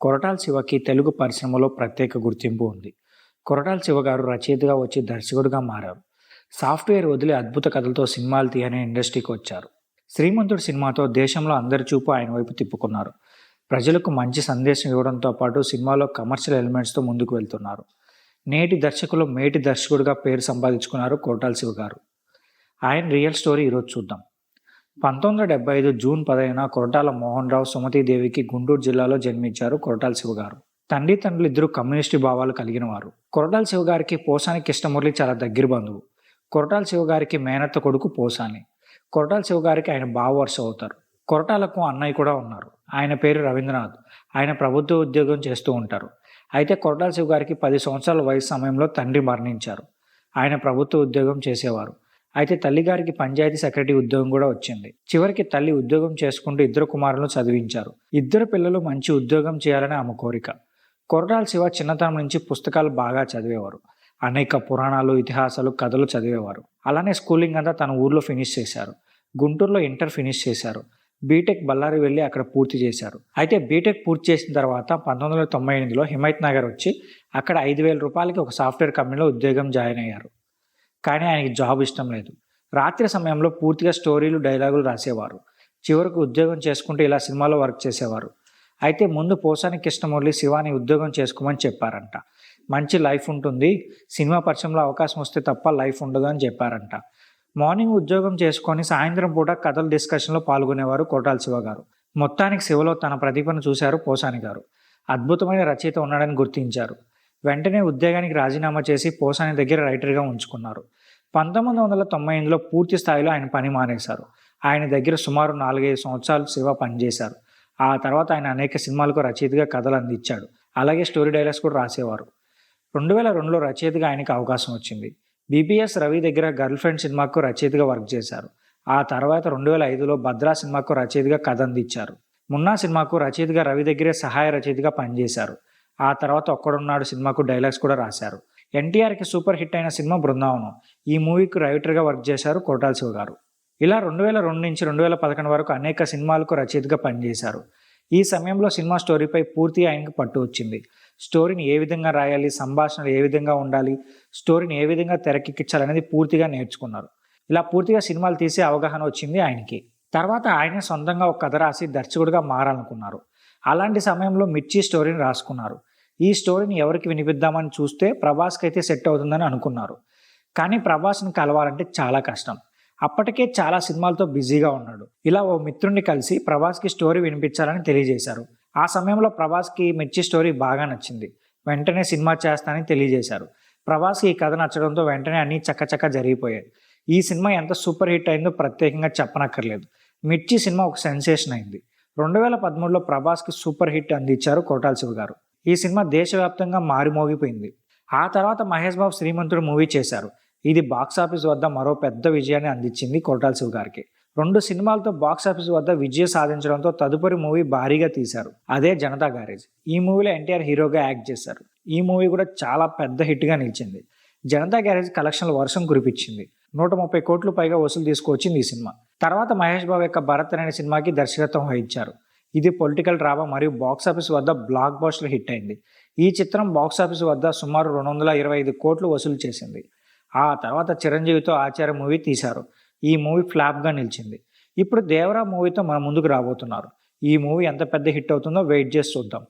కొరటాల శివకి తెలుగు పరిశ్రమలో ప్రత్యేక గుర్తింపు ఉంది. కొరటాల శివ గారు రచయితగా వచ్చి దర్శకుడిగా మారారు. సాఫ్ట్‌వేర్ వదిలి అద్భుత కథలతో సినిమాలు తీయని ఇండస్ట్రీకి వచ్చారు. 'శ్రీమంతుడు' సినిమాతో దేశంలో అందరి చూపు ఆయన వైపు తిప్పుకున్నారు. ప్రజలకు మంచి సందేశం ఇవ్వడంతో పాటు సినిమాలో కమర్షియల్ ఎలిమెంట్స్‌తో ముందుకు వెళ్తున్నారు. నేటి దర్శకులు మేటి దర్శకుడిగా పేరు సంపాదించుకున్నారు కొరటాల శివ గారు. ఆయన రియల్ స్టోరీ ఈరోజు చూద్దాం. 1975 జూన్ 15న కొరటాల మోహన్ రావు, సుమతీదేవికి గుంటూరు జిల్లాలో జన్మించారు కొరటాల శివ గారు. తండ్రులు ఇద్దరు కమ్యూనిస్టు భావాలు కలిగిన వారు. కొరటాల శివ గారికి పోసాని కృష్ణమురళి చాలా దగ్గర బంధువు. కొరటాల శివ గారికి మేనత్త కొడుకు పోసాని. కొరటాల శివ గారికి ఆయన బావవరుస అవుతారు. కొరటాలకు అన్నయ్య కూడా ఉన్నారు. ఆయన పేరు రవీంద్రనాథ్. ఆయన ప్రభుత్వ ఉద్యోగం చేస్తూ ఉంటారు. అయితే కొరటాల శివ గారికి 10 సంవత్సరాల వయసు సమయంలో తండ్రి మరణించారు. ఆయన ప్రభుత్వ ఉద్యోగం చేసేవారు. అయితే తల్లిగారికి పంచాయతీ సెక్రటరీ ఉద్యోగం కూడా వచ్చింది. చివరికి తల్లి ఉద్యోగం చేసుకుంటూ ఇద్దరు కుమారులను చదివించారు. ఇద్దరు పిల్లలు మంచి ఉద్యోగం చేయాలని ఆమె కోరిక. కొరటాల శివ చిన్నతనం నుంచి పుస్తకాలు బాగా చదివేవారు. అనేక పురాణాలు, ఇతిహాసాలు, కథలు చదివేవారు. అలానే స్కూలింగ్ అంతా తన ఊర్లో ఫినిష్ చేశారు. గుంటూరులో ఇంటర్ ఫినిష్ చేశారు. బీటెక్ బళ్ళారి వెళ్ళి అక్కడ పూర్తి చేశారు. అయితే బీటెక్ పూర్తి చేసిన తర్వాత 1998లో హిమాయత్ నగర్ వచ్చి అక్కడ 5,000 రూపాయలకి ఒక సాఫ్ట్వేర్ కంపెనీలో ఉద్యోగం జాయిన్ అయ్యారు. కానీ ఆయనకి జాబ్ ఇష్టం లేదు. రాత్రి సమయంలో పూర్తిగా స్టోరీలు, డైలాగులు రాసేవారు. చివరకు ఉద్యోగం చేసుకుంటూ ఇలా సినిమాలో వర్క్ చేసేవారు. అయితే ముందు పోసాని కృష్ణమురళి శివాని ఉద్యోగం చేసుకోమని చెప్పారంట. మంచి లైఫ్ ఉంటుంది, సినిమా పరిశ్రమలో అవకాశం వస్తే తప్ప లైఫ్ ఉండదు అని చెప్పారంట. మార్నింగ్ ఉద్యోగం చేసుకొని సాయంత్రం పూట కథల డిస్కషన్లో పాల్గొనేవారు కొరటాల శివ గారు. మొత్తానికి శివలో తన ప్రతిభను చూశారు పోసాని గారు. అద్భుతమైన రచయిత ఉన్నాడని గుర్తించారు. వెంటనే ఉద్యోగానికి రాజీనామా చేసి పోసాని దగ్గర రైటర్గా ఉంచుకున్నారు. 1998లో పూర్తి స్థాయిలో ఆయన పని మానేశారు. ఆయన దగ్గర సుమారు 4-5 సంవత్సరాలు శివ పనిచేశారు. ఆ తర్వాత ఆయన అనేక సినిమాలకు రచయితగా కథలు అందించాడు. అలాగే స్టోరీ డైలాగ్స్ కూడా రాసేవారు. 2002లో రచయితగా ఆయనకు అవకాశం వచ్చింది. బీబీఎస్ రవి దగ్గర గర్ల్ ఫ్రెండ్ సినిమాకు రచయితగా వర్క్ చేశారు. ఆ తర్వాత 2005లో భద్రా సినిమాకు రచయితగా కథ అందించారు. మున్నా సినిమాకు రచయితగా రవి దగ్గరే సహాయ రచయితగా పనిచేశారు. ఆ తర్వాత ఒక్కడున్నాడు సినిమాకు డైలాగ్స్ కూడా రాశారు. ఎన్టీఆర్కి సూపర్ హిట్ అయిన సినిమా బృందావనం. ఈ మూవీకి రైటర్గా వర్క్ చేశారు కొరటాల శివ గారు. ఇలా 2002 నుంచి 2011 వరకు అనేక సినిమాలకు రచయితగా పనిచేశారు. ఈ సమయంలో సినిమా స్టోరీపై పూర్తిగా ఆయనకు పట్టు వచ్చింది. స్టోరీని ఏ విధంగా రాయాలి, సంభాషణలు ఏ విధంగా ఉండాలి, స్టోరీని ఏ విధంగా తెరకెక్కించాలనేది పూర్తిగా నేర్చుకున్నారు. ఇలా పూర్తిగా సినిమాలు తీసే అవగాహన వచ్చింది ఆయనకి. తర్వాత ఆయన సొంతంగా ఒక కథ రాసి దర్శకుడిగా మారాలనుకున్నారు. అలాంటి సమయంలో మిర్చి స్టోరీని రాసుకున్నారు. ఈ స్టోరీని ఎవరికి వినిపిద్దామని చూస్తే ప్రభాస్కి అయితే సెట్ అవుతుందని అనుకున్నారు. కానీ ప్రభాస్ని కలవాలంటే చాలా కష్టం. అప్పటికే చాలా సినిమాలతో బిజీగా ఉన్నాడు. ఇలా ఓ మిత్రుడిని కలిసి ప్రభాస్కి స్టోరీ వినిపించాలని తెలియజేశారు. ఆ సమయంలో ప్రభాస్కి మిర్చి స్టోరీ బాగా నచ్చింది. వెంటనే సినిమా చేస్తానని తెలియజేశారు. ప్రభాస్కి ఈ కథ నచ్చడంతో వెంటనే అన్నీ చక్కచక్క జరిగిపోయాయి. ఈ సినిమా ఎంత సూపర్ హిట్ అయిందో ప్రత్యేకంగా చెప్పనక్కర్లేదు. మిర్చి సినిమా ఒక సెన్సేషన్ అయింది. 2013లో ప్రభాస్కి సూపర్ హిట్ అందించారు కొరటాల శివ గారు. ఈ సినిమా దేశవ్యాప్తంగా మారిమోగిపోయింది. ఆ తర్వాత మహేష్ బాబు 'శ్రీమంతుడు' మూవీ చేశారు. ఇది బాక్సాఫీస్ వద్ద మరో పెద్ద విజయాన్ని అందించింది కొరటాల శివ గారికి. 2 సినిమాలతో బాక్సాఫీస్ వద్ద విజయం సాధించడంతో తదుపరి మూవీ భారీగా తీశారు. అదే 'జనతా గ్యారేజ్'. ఈ మూవీలో ఎన్టీఆర్ హీరోగా యాక్ట్ చేశారు. ఈ మూవీ కూడా చాలా పెద్ద హిట్గా నిలిచింది. 'జనతా గ్యారేజ్' కలెక్షన్ల వర్షం కురిపించింది. 130 కోట్లు పైగా వసూలు తీసుకొచ్చింది ఈ సినిమా. తర్వాత మహేష్ బాబు యొక్క 'భరత్' అనే సినిమాకి దర్శకత్వం వహించారు. ఇది పొలిటికల్ డ్రామా మరియు బాక్సాఫీస్ వద్ద బ్లాక్ బస్టర్ హిట్ అయింది. ఈ చిత్రం బాక్సాఫీస్ వద్ద సుమారు 225 కోట్లు వసూలు చేసింది. ఆ తర్వాత చిరంజీవితో 'ఆచార్య' మూవీ తీశారు. ఈ మూవీ ఫ్లాప్గా నిలిచింది. ఇప్పుడు 'దేవరా' మూవీతో మన ముందుకు రాబోతున్నారు. ఈ మూవీ ఎంత పెద్ద హిట్ అవుతుందో వెయిట్ చేసి చూద్దాం.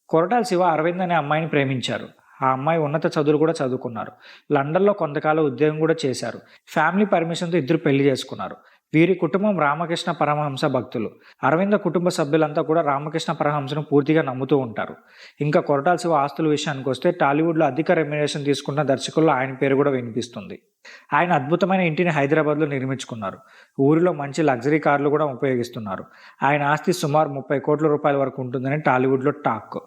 కొరటాల శివ అరవింద్ అనే అమ్మాయిని ప్రేమించారు. ఆ అమ్మాయి ఉన్నత చదువులు కూడా చదువుకున్నారు. లండన్లో కొంతకాలం ఉద్యోగం కూడా చేశారు. ఫ్యామిలీ పర్మిషన్తో ఇద్దరు పెళ్లి చేసుకున్నారు. వీరి కుటుంబం రామకృష్ణ పరమహంస భక్తులు. అరవింద కుటుంబ సభ్యులంతా కూడా రామకృష్ణ పరమహంసను పూర్తిగా నమ్ముతూ ఉంటారు. ఇంకా కొరటాల శివ ఆస్తుల విషయానికి వస్తే టాలీవుడ్లో అధిక రెమ్యునరేషన్ తీసుకున్న దర్శకుల్లో ఆయన పేరు కూడా వినిపిస్తుంది. ఆయన అద్భుతమైన ఇంటిని హైదరాబాద్లో నిర్మించుకున్నారు. ఊరిలో మంచి లగ్జరీ కార్లు కూడా ఉపయోగిస్తున్నారు. ఆయన ఆస్తి సుమారు 30 కోట్ల రూపాయల వరకు ఉంటుందని టాలీవుడ్లో టాక్.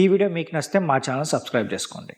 ఈ వీడియో మీకు నచ్చితే మా ఛానల్ సబ్స్క్రైబ్ చేసుకోండి.